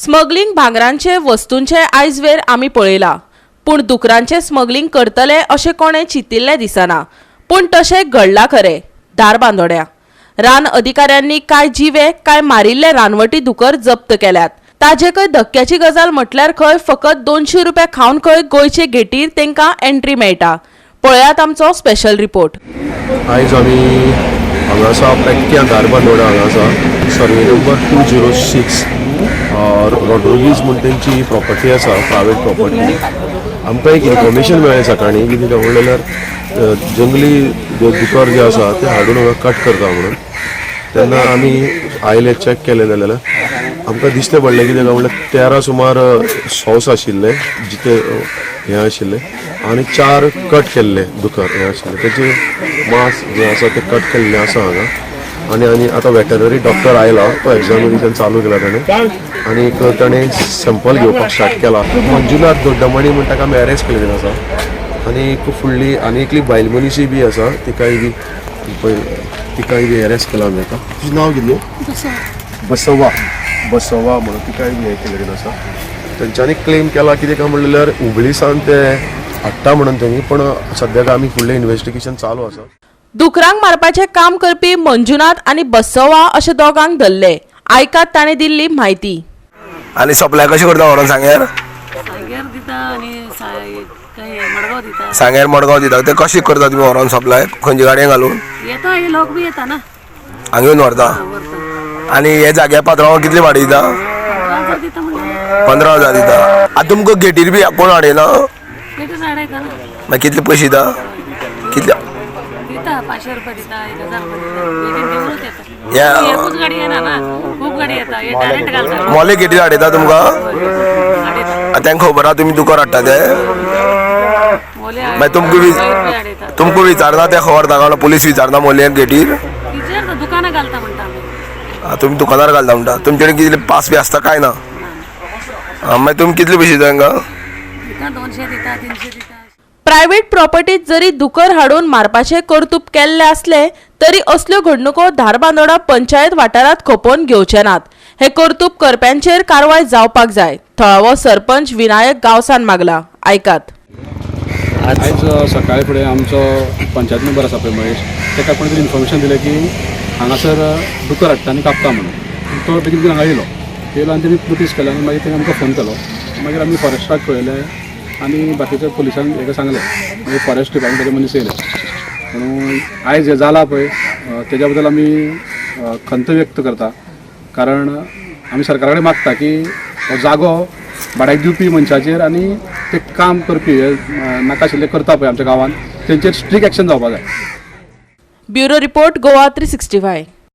Smuggling भांगरांचे वस्तूंचे आयज वेर आमी पळयला, पूण दुकरांचे स्मगलिंग करतले अशें कोणें चिंतिल्लें दिसना। पूण तशें घडलां खरें धारबांदोड्या। रान अधिकाऱ्यांनी काय जिवे काय मारिल्ले रानवटी दुकर जप्त केल्यात। ताजेकय धक्क्याची गजाल म्हटल्यार खंय फकत 200 रुपया खावन खंय गोंयचे गेटीर तांकां एंट्री मेळटा। पळयात आमचो स्पेशल रिपोर्ट। आयज आमी हांगासा पेक्क्या धारबांदोडा हांगासा सर्वे नंबर 206 रॉड्रिगीज म्हणून तेंची प्रॉपर्टी आसा, प्रायवेट प्रॉपर्टी। आमकां एक इन्फॉर्मेशन मेळ्ळें सकाळीं की कितें म्हणल्यार जंगली दुकर जे आसा ते हाडून हांगा कट करता म्हणून। तेन्ना आमी आयले चॅक केले जाल्यार आमकां दिश्टें पडलें कितें काय म्हणल्यार 13 सुमार सॉस आशिल्ले जिते हे आशिल्ले आनी 4 कट केल्ले दुकर हे आशिल्ले। तेचे मांस जे आसा ते कट केल्ले आसा हांगा। आनी आतां वेटरनरी डॉक्टर आयला, तो एक्झामिनेशन चालू केला ताणें आनी ताणें सॅम्पल घेवपाक स्टार्ट केला। मंजुनाथ दोड्डमणी म्हणटा ताका आमी अरेस्ट केलेलें आसा आनी फुडली आनी एकली बायल मनीशी बी आसा तिकाय बी अरेस्ट केला आमी आतां। तुजें नांव कितें? बसवा म्हणून तिकाय बी हे केलेलें आसा। तेंच्यांनी क्लेम केला कितें काय म्हणल्यार हुबळीसान ते हाडटा म्हणून तेमी, पण सद्याक आमी फुडलें इन्व्हेस्टिगेशन चालू आसा। दुकरांक मारपाचे काम करपी मंजुनाथ आणि बसवा अशे दोगांक धरले। आयकात ताणें दिल्ली म्हायती। आणि सप्लाय कशी करता व्हरून सांग्यार? सांग्यार दिता आणि मडगांव दिता। सांग्यार मडगांव दिता ते कशी करता तुमी व्हरून सप्लाय? खंयचे गाडये घालून? येता हे लोक बी येता ना, हांगा येवन व्हरता। आणि हे जाग्या पात्रांव कितली भाडी दिता? 15,000 दिता। आतां तुमकां गेटीर बी कोण हाडयना? मागीर कितले पयशे दिता? कितले दिता 500 रुपये दिता, 1000 रुपये दिता। एकूच गाडी येना ना, खूप गाडी येता, हे डायरेक्ट घालता। मोले गेटीर हाडयता तुमकां? तांकां खबर आहा तुमी दुकर हाडटा ते? मागीर तुमकां विचारना ते खबर दाखवना? पुलीस विचारना मोले गेटीर? विचारता, दुकानां घालता म्हणटा आमी। तुमी दुकानार घालता म्हणटा? तुमचे कडेन कितले पास बी आसता काय ना? मागीर तुमी कितले पयशे दिता तांकां? 200 दिता, 300 दिता। प्रायव्हेट प्रॉपर्टीत जरी दुकर हाडून मारपाचे कर्तूब केल्ले असले तरी असल्यो घडणुको धारबांदोडा पंचायत वाठारात खपोवन घेवचे नात। हे कर्तूब करप्यांचेर कारवाय जावपाक जाय, थळावो सरपंच विनायक गावसान मागला। आयकात। आज सकाळी फुडें आमचो पंचायत मेंबर आसा पळय महेश, ताका कोणी तरी इन्फॉर्मेशन दिलें की हांगासर दुकर हाडटा आनी कापता म्हणून। तो बेगीन हांगा येयलो आनी तेणी नोटीस केलें आनी मागीर तेणी आमकां फोन केलो। मागीर आमी फॉरेस्टाक कळयलें आनी बाकीच्या पुलिसांक हेका सांगलें। मागीर फॉरेस्ट डिपार्टमेंटाचे मनीस येयले म्हणून आयज हें जालां पळय तेज्या बद्दल आमी खंत व्यक्त करता। कारण आमी सरकारा कडेन मागता की हो जागो भाड्याक दिवपी मनशाचेर आनी ते काम करपी नाका आशिल्ले करता पळय आमच्या गांवांत तेंचेर स्ट्रीक्ट एक्शन जावपाक जाय। Bureau report Goa 365।